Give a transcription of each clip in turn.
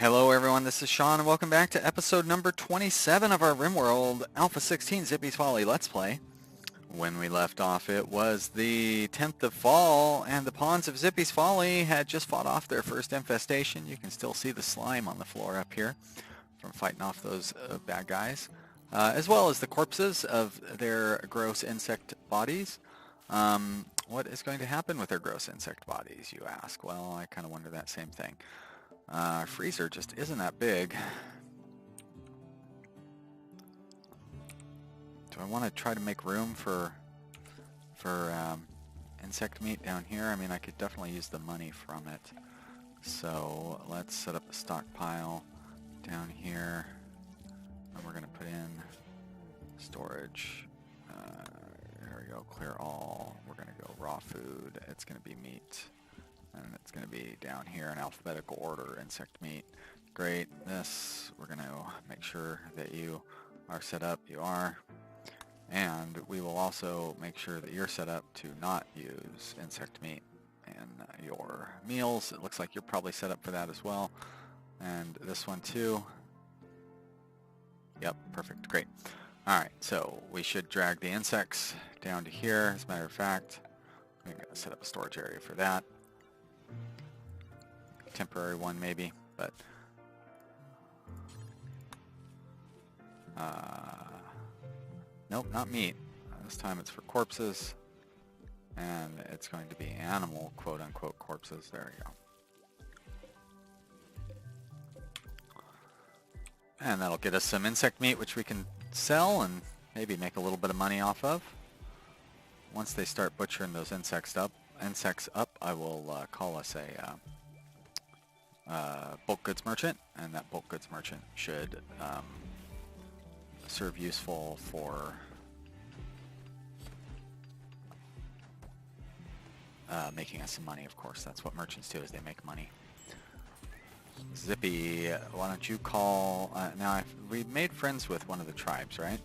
Hello everyone, this is Sean and welcome back to episode number 27 of our Rimworld A16 Zippy's Folly Let's Play. When we left off it was the 10th of fall and the pawns of Zippy's Folly had just fought off their first infestation. You can still see the slime on the floor up here from fighting off those bad guys. As well as the corpses of their gross insect bodies. What is going to happen with their gross insect bodies, you ask? Well, I kind of wonder that same thing. Our freezer just isn't that big. Do I want to try to make room for insect meat down here? I mean, I could definitely use the money from it. So let's set up a stockpile down here. And we're going to put in storage. There we go, clear all. We're going to go raw food. It's going to be meat. And it's going to be down here in alphabetical order, insect meat. Great. This, we're going to make sure that you are set up. You are. And we will also make sure that you're set up to not use insect meat in your meals. It looks like you're probably set up for that as well. And this one too. Yep, perfect. Great. Alright, so we should drag the insects down to here. As a matter of fact, I'm going to set up a storage area for that. Temporary one maybe, but nope, not meat. This time it's for corpses, and it's going to be animal quote-unquote corpses. There we go. And that'll get us some insect meat which we can sell and maybe make a little bit of money off of. Once they start butchering those insects up, I will call us a bulk goods merchant, and that bulk goods merchant should serve useful for making us some money. Of course, that's what merchants do, is they make money. Zippy, why don't you call now we made friends with one of the tribes, right?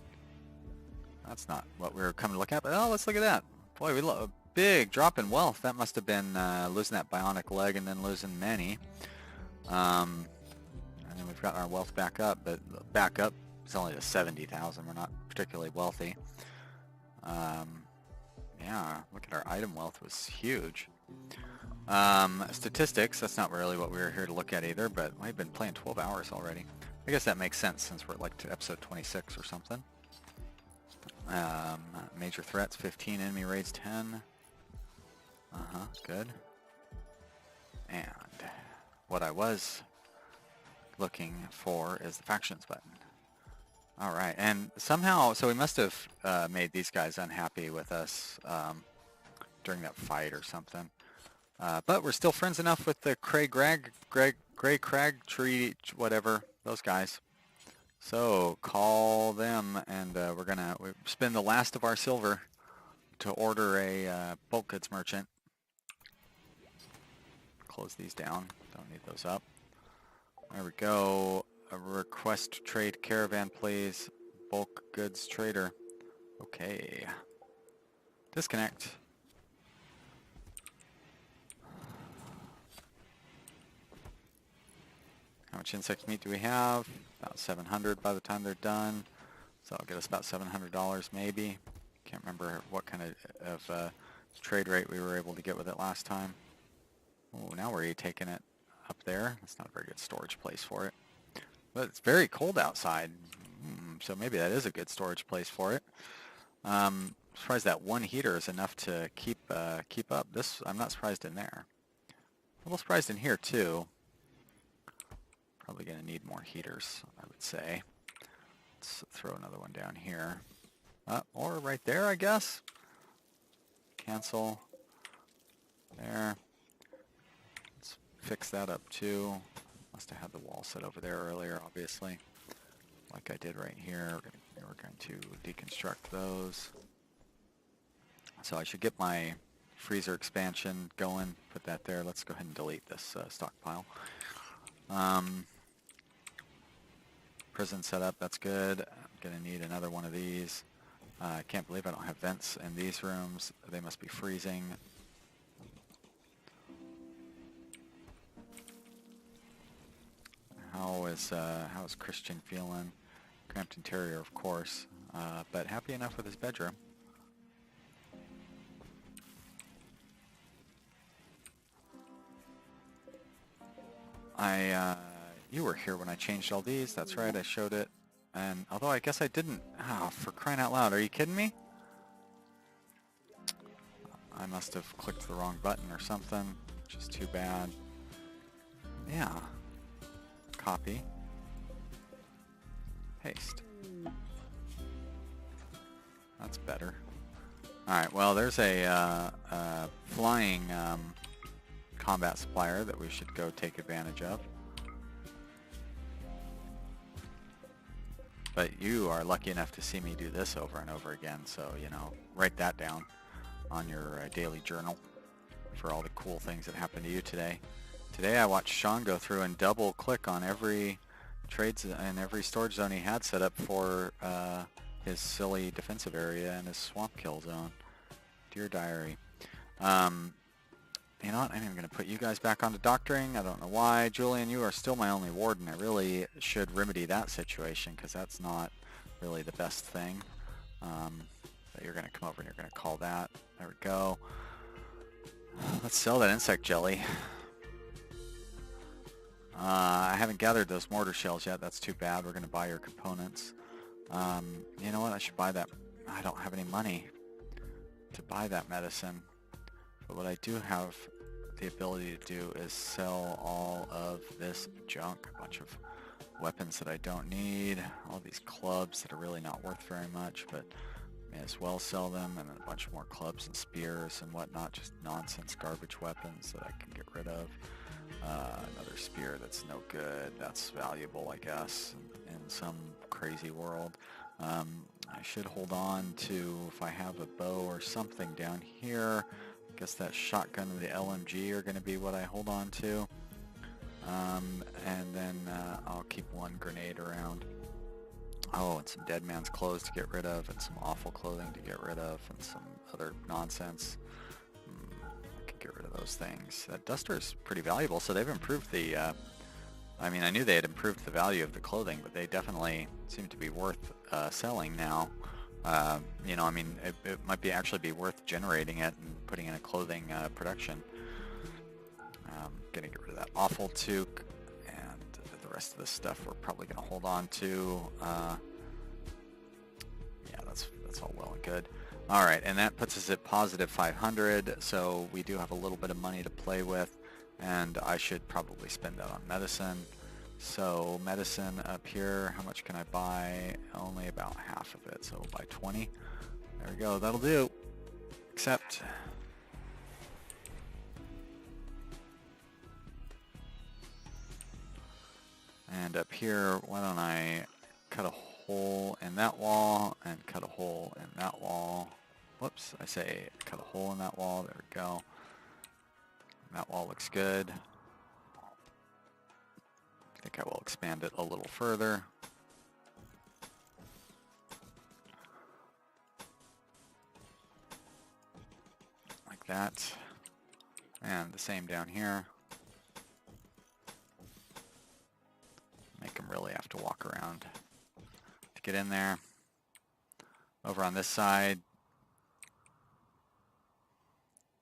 That's not what we were coming to look at, but oh, let's look at that. Boy, we a big drop in wealth. That must have been losing that bionic leg and then losing many. And then we've got our wealth back up, but back up is only to 70,000. We're not particularly wealthy. Yeah, look at our item wealth was huge. Statistics, that's not really what we were here to look at either, but we've been playing 12 hours already. I guess that makes sense since we're like to episode 26 or something. Major threats, 15, enemy raids 10. Good. And what I was looking for is the factions button. Alright, and somehow, so we must have made these guys unhappy with us during that fight or something. But we're still friends enough with the Grey Crag Tree, whatever, those guys. So call them, and we're gonna spend the last of our silver to order a bulk goods merchant. Close these down. Don't need those up. There we go. A request trade caravan, please. Bulk goods trader. Okay. Disconnect. How much insect meat do we have? About 700 by the time they're done. So I'll get us about $700 maybe. Can't remember what kind of trade rate we were able to get with it last time. Oh, now we're taking it up there. That's not a very good storage place for it. But it's very cold outside, so maybe that is a good storage place for it. I'm surprised that one heater is enough to keep up. This, I'm not surprised in there. A little surprised in here too. Probably going to need more heaters, I would say. Let's throw another one down here. Or right there, I guess. Cancel. There. Let's fix that up too. Must have had the wall set over there earlier, obviously. Like I did right here. We're going to deconstruct those. So I should get my freezer expansion going. Put that there. Let's go ahead and delete this stockpile. Prison setup, that's good. I'm going to need another one of these. I can't believe I don't have vents in these rooms. They must be freezing. how is Christian feeling? Cramped interior, of course, but happy enough with his bedroom. You were here when I changed all these. That's right, I showed it. And although I guess I didn't. Oh, for crying out loud, are you kidding me? I must have clicked the wrong button or something, which is too bad. Yeah. Copy. Paste. That's better. Alright, well, there's a flying combat supplier that we should go take advantage of. But you are lucky enough to see me do this over and over again, so, you know, write that down on your daily journal for all the cool things that happened to you today. Today I watched Sean go through and double click on every trades and every storage zone he had set up for his silly defensive area and his swamp kill zone. Dear diary. You know what, I'm even going to put you guys back onto doctoring. I don't know why. Julian, you are still my only warden. I really should remedy that situation, because that's not really the best thing. But you're going to come over and you're going to call that. There we go. Let's sell that insect jelly. I haven't gathered those mortar shells yet. That's too bad. We're going to buy your components. You know what, I should buy that. I don't have any money to buy that medicine. But what I do have the ability to do is sell all of this junk. A bunch of weapons that I don't need. All these clubs that are really not worth very much, but may as well sell them. And then a bunch more clubs and spears and whatnot. Just nonsense garbage weapons that I can get rid of. Another spear that's no good. That's valuable, I guess, in some crazy world. I should hold on to, if I have a bow or something down here. I guess that shotgun and the LMG are going to be what I hold on to. And then I'll keep one grenade around. Oh, and some dead man's clothes to get rid of, and some awful clothing to get rid of, and some other nonsense. I could get rid of those things. That duster is pretty valuable, so they've improved the... I mean, I knew they had improved the value of the clothing, but they definitely seem to be worth selling now. You know, I mean, it might be actually be worth generating it and putting in a clothing production. Gonna get rid of that awful toque, and the rest of this stuff we're probably gonna hold on to. Yeah, that's all well and good. All right, and that puts us at positive 500, so we do have a little bit of money to play with, and I should probably spend that on medicine. So medicine up here, how much can I buy? Only about half of it, so we'll buy 20. There we go, that'll do. Accept. And up here, why don't I cut a hole in that wall and cut a hole in that wall. Whoops, I say cut a hole in that wall. There we go. That wall looks good. I think I will expand it a little further. Like that. And the same down here. Make them really have to walk around to get in there. Over on this side,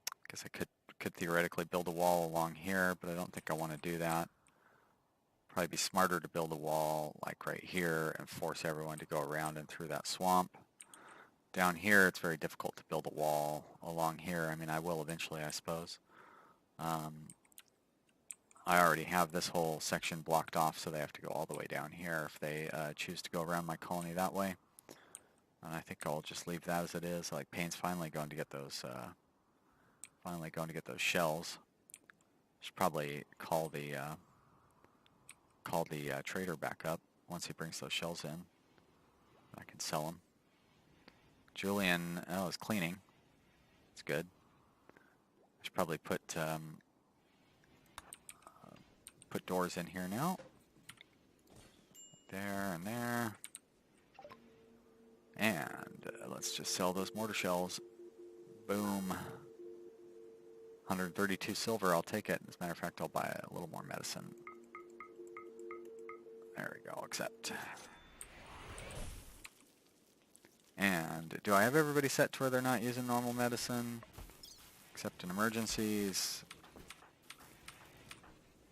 I guess I could theoretically build a wall along here, but I don't think I want to do that. Probably be smarter to build a wall like right here and force everyone to go around and through that swamp. Down here, it's very difficult to build a wall along here. I mean, I will eventually, I suppose. I already have this whole section blocked off, so they have to go all the way down here if they choose to go around my colony that way. And I think I'll just leave that as it is. Like, Payne's finally going to get those shells. Should probably call the trader back up once he brings those shells in. I can sell them. Julian, oh, is cleaning. It's good. I should probably put doors in here now. There and there. And let's just sell those mortar shells. Boom. 132 silver, I'll take it. As a matter of fact, I'll buy a little more medicine. There we go, accept. And do I have everybody set to where they're not using normal medicine? Except in emergencies.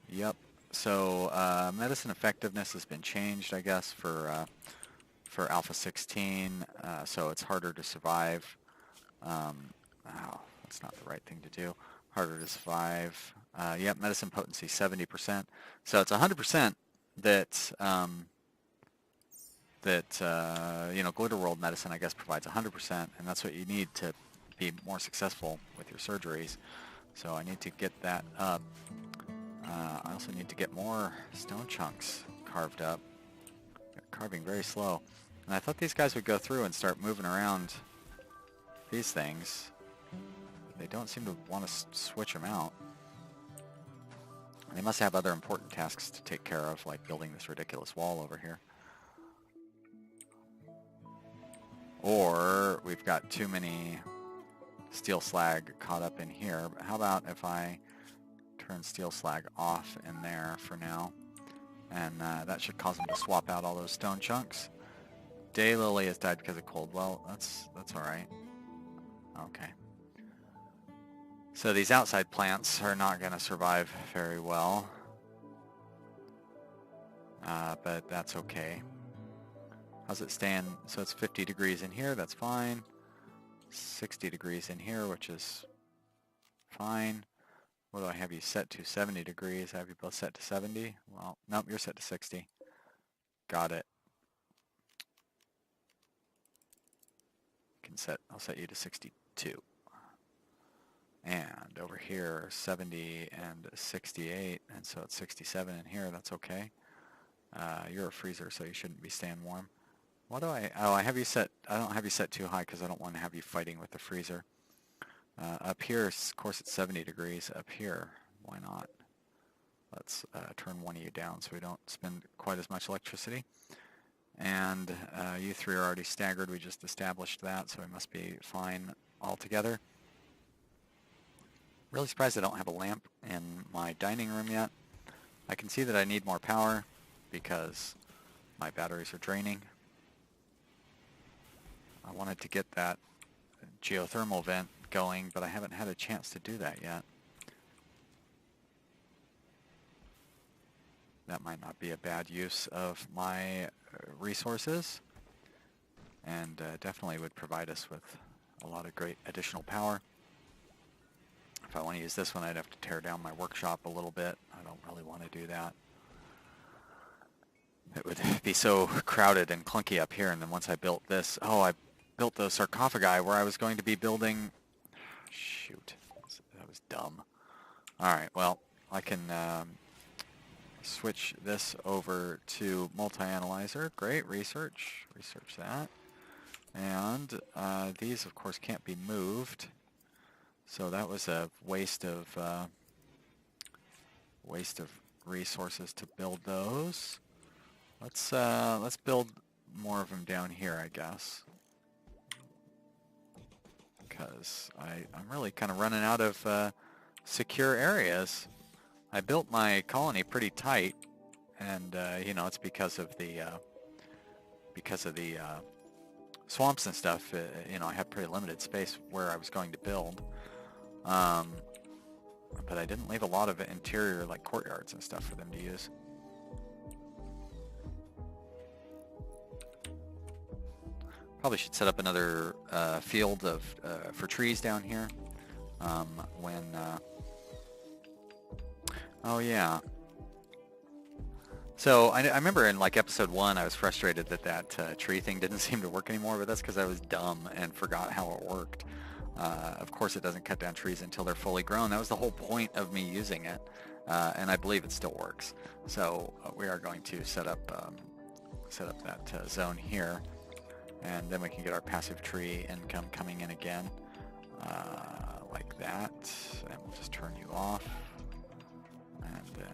Yep. So medicine effectiveness has been changed, I guess, for Alpha 16, so it's harder to survive. Oh, that's not the right thing to do. Harder to survive. Yep, medicine potency 70%. So it's 100% that you know, Glitter World medicine, I guess, provides 100%, and that's what you need to be more successful with your surgeries. So I need to get that up. I also need to get more stone chunks carved up. They're carving very slow. And I thought these guys would go through and start moving around these things. They don't seem to want to switch them out. They must have other important tasks to take care of, like building this ridiculous wall over here. Or we've got too many steel slag caught up in here. But how about if I turn steel slag off in there for now? And that should cause them to swap out all those stone chunks. Daylily has died because of cold. Well, that's alright. Okay. So these outside plants are not going to survive very well. But that's okay. How's it staying? So it's 50 degrees in here, that's fine. 60 degrees in here, which is fine. What do I have you set to? 70 degrees. I have you both set to 70? Well, nope, you're set to 60. Got it. I'll set you to 62. And over here, 70 and 68, and so it's 67 in here, that's okay. You're a freezer, so you shouldn't be staying warm. What do I have you set, I don't have you set too high because I don't want to have you fighting with the freezer. Up here, of course it's 70 degrees. Up here, why not? Let's turn one of you down so we don't spend quite as much electricity. And you three are already staggered, we just established that, so we must be fine altogether. Really surprised I don't have a lamp in my dining room yet. I can see that I need more power because my batteries are draining. I wanted to get that geothermal vent going, but I haven't had a chance to do that yet. That might not be a bad use of my resources, and definitely would provide us with a lot of great additional power. If I want to use this one, I'd have to tear down my workshop a little bit. I don't really want to do that. It would be so crowded and clunky up here, and then once I built this, oh, I built the sarcophagi where I was going to be building. Shoot, that was dumb. Alright, well, I can switch this over to multi-analyzer. Great, research that. And these, of course, can't be moved. So that was a waste of resources to build those. Let's build more of them down here, I guess, because I'm really kind of running out of secure areas. I built my colony pretty tight, and you know, it's because of the swamps and stuff. You know, I had pretty limited space where I was going to build. But I didn't leave a lot of interior, like courtyards and stuff, for them to use. Probably should set up another field of for trees down here. Oh yeah. So I remember in like episode 1 I was frustrated that tree thing didn't seem to work anymore, but that's because I was dumb and forgot how it worked. Of course it doesn't cut down trees until they're fully grown. That was the whole point of me using it, and I believe it still works. So we are going to set up that zone here, and then we can get our passive tree income coming in again, like that. And we'll just turn you off, and then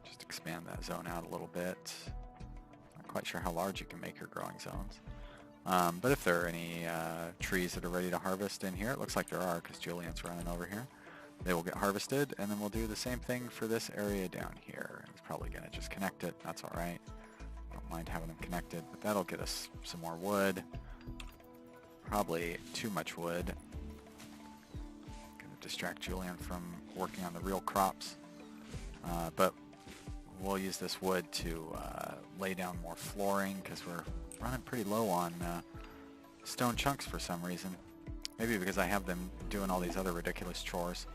just expand that zone out a little bit. Not quite sure how large you can make your growing zones. But if there are any trees that are ready to harvest in here, it looks like there are because Julian's running over here, they will get harvested, and then we'll do the same thing for this area down here. He's probably going to just connect it. That's all right. Don't mind having them connected, but that'll get us some more wood. Probably too much wood. Going to distract Julian from working on the real crops. But we'll use this wood to lay down more flooring because we're running pretty low on stone chunks for some reason. Maybe because I have them doing all these other ridiculous chores.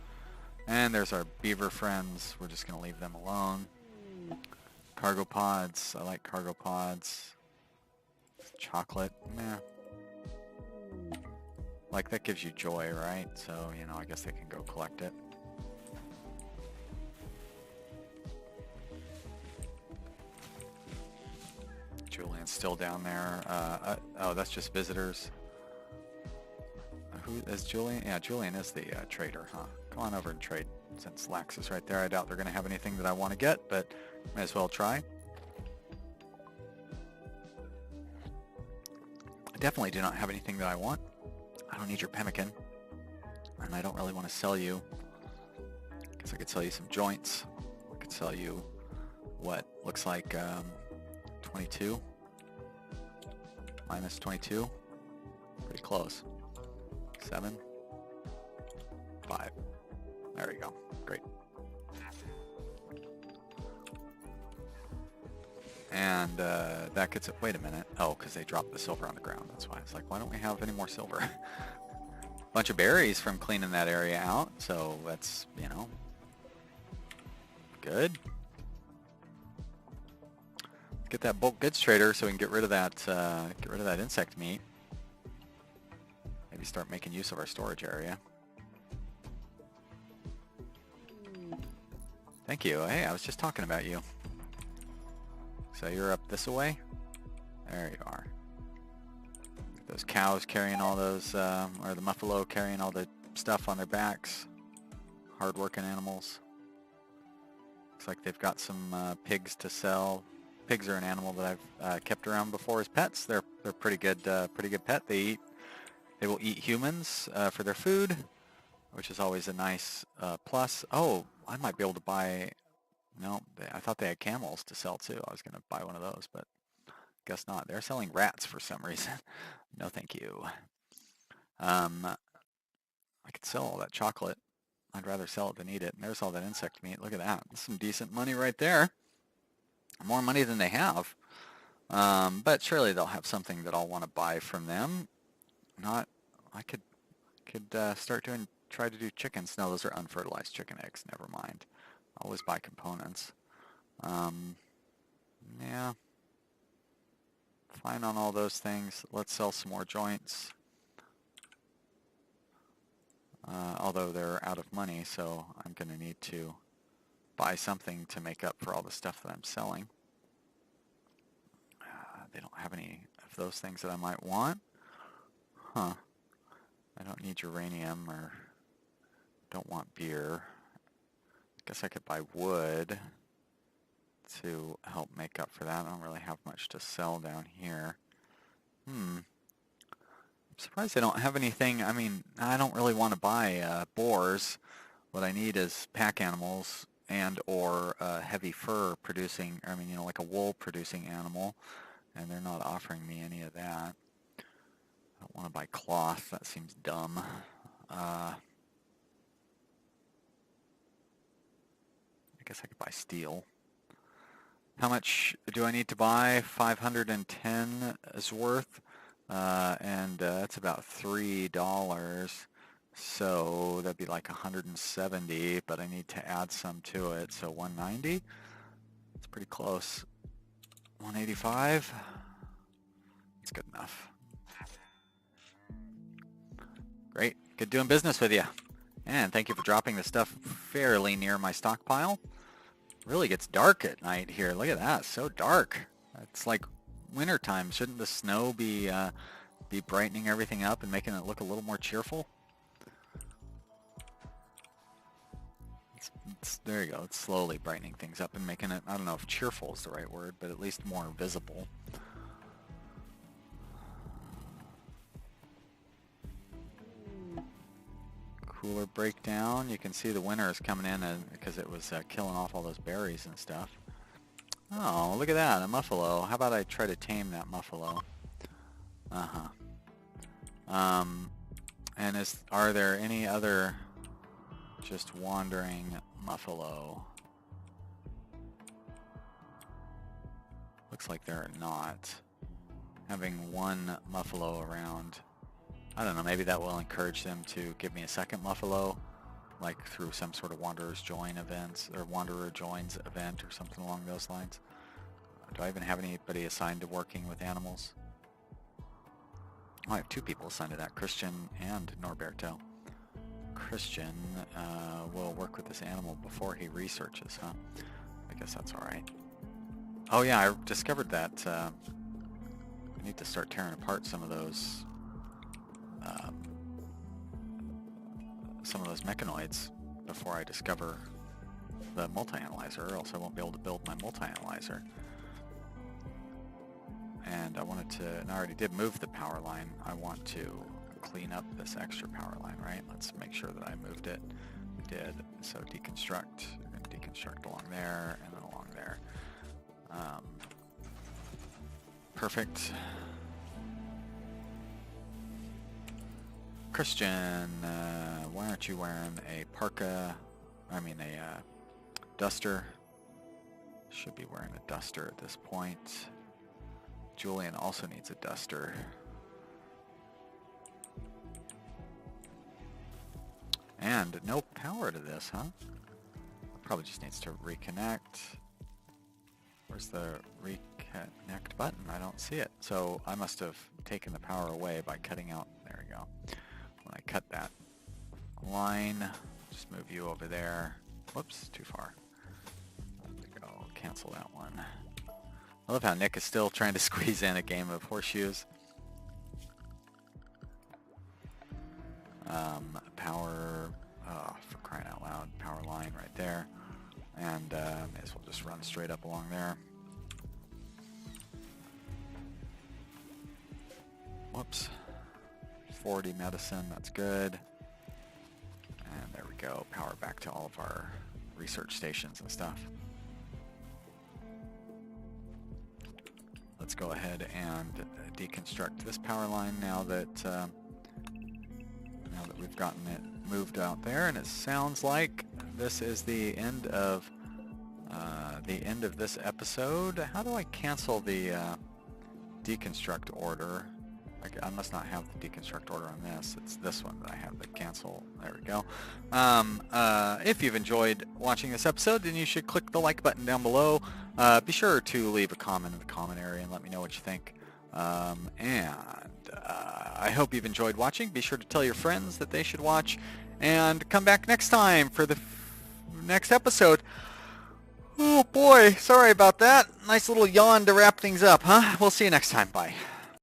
And there's our beaver friends. We're just going to leave them alone. Cargo pods. I like cargo pods. Chocolate. Meh. Like, that gives you joy, right? So, you know, I guess they can go collect it. Julian's still down there. Oh, that's just visitors. Who is Julian? Yeah, Julian is the trader, huh? Come on over and trade. Since Lax is right there, I doubt they're going to have anything that I want to get, but may as well try. I definitely do not have anything that I want. I don't need your pemmican, and I don't really want to sell you. I guess I could sell you some joints. I could sell you what looks like 22 minus 22. Pretty close. 7, 5. There we go. Great. And that gets it. Wait a minute. Oh, because they dropped the silver on the ground. That's why. It's like, why don't we have any more silver? Bunch of berries from cleaning that area out. So that's, you know, good. Let's get that bulk goods trader so we can get rid of that insect meat. Maybe start making use of our storage area. Thank you. Hey, I was just talking about you. So you're up this way? There you are. Those cows carrying all those, or the buffalo carrying all the stuff on their backs. Hard-working animals. Looks like they've got some pigs to sell. Pigs are an animal that I've kept around before as pets. They're pretty good pet. They will eat humans for their food, which is always a nice plus. Oh, I might be able to buy... No, I thought they had camels to sell too. I was going to buy one of those, but guess not. They're selling rats for some reason. No, thank you. I could sell all that chocolate. I'd rather sell it than eat it. And there's all that insect meat. Look at that. That's some decent money right there. More money than they have. But surely they'll have something that I'll want to buy from them. Not, I could try to do chickens. No, those are unfertilized chicken eggs. Never mind. Always buy components. Yeah. Fine on all those things. Let's sell some more joints. Although they're out of money, so I'm going to need to buy something to make up for all the stuff that I'm selling. They don't have any of those things that I might want. Huh. I don't need uranium or don't want beer. Guess I could buy wood to help make up for that. I don't really have much to sell down here. I'm surprised I don't have anything. I mean, I don't really want to buy boars. What I need is pack animals and or heavy fur producing, I mean, you know, like a wool producing animal. And they're not offering me any of that. I don't want to buy cloth. That seems dumb. I guess I could buy steel. How much do I need to buy? 510 is worth. And that's about $3. So that'd be like 170, but I need to add some to it. So 190? It's pretty close. 185? That's good enough. Great. Good doing business with you. And thank you for dropping the stuff fairly near my stockpile. Really gets dark at night here. Look at that. So dark. It's like winter time. Shouldn't the snow be brightening everything up and making it look a little more cheerful? There you go. It's slowly brightening things up and making it, I don't know if cheerful is the right word, but at least more visible. Cooler breakdown. You can see the winter is coming in because it was killing off all those berries and stuff. Oh, look at that, a muffalo. How about I try to tame that muffalo? Uh-huh. And are there any other just wandering muffalo? Looks like there are not. Having one muffalo around, I don't know, maybe that will encourage them to give me a second muffalo, like through some sort of Wanderer's Join events, or Wanderer Joins event or something along those lines. Do I even have anybody assigned to working with animals? Oh, I have 2 people assigned to that, Christian and Norberto. Christian will work with this animal before he researches, huh? I guess that's alright. Oh yeah, I discovered that I need to start tearing apart some of those mechanoids before I discover the multi-analyzer, or else I won't be able to build my multi-analyzer. And I wanted to, and I already did move the power line, I want to clean up this extra power line, right? Let's make sure that I moved it. I did. So deconstruct, you're going to deconstruct along there, and then along there. Perfect. Christian, why aren't you wearing a parka? I mean a duster. Should be wearing a duster at this point. Julian also needs a duster. And no power to this, huh? Probably just needs to reconnect. Where's the reconnect button? I don't see it. So I must have taken the power away by cutting out. There we go. When I cut that line, just move you over there. Whoops, too far. There we go. Cancel that one. I love how Nick is still trying to squeeze in a game of horseshoes. Power, for crying out loud, power line right there. And may as well just run straight up along there. Whoops. 40 medicine, that's good. And there we go, power back to all of our research stations and stuff. Let's go ahead and deconstruct this power line now that we've gotten it moved out there, and it sounds like this is the end of this episode. How do I cancel the deconstruct order? I must not have the deconstruct order on this. It's this one that I have the cancel. There we go. If you've enjoyed watching this episode, then you should click the like button down below. Be sure to leave a comment in the comment area and let me know what you think. I hope you've enjoyed watching. Be sure to tell your friends that they should watch, and come back next time for the next episode. Oh boy, sorry about that. Nice little yawn to wrap things up, huh? We'll see you next time. Bye.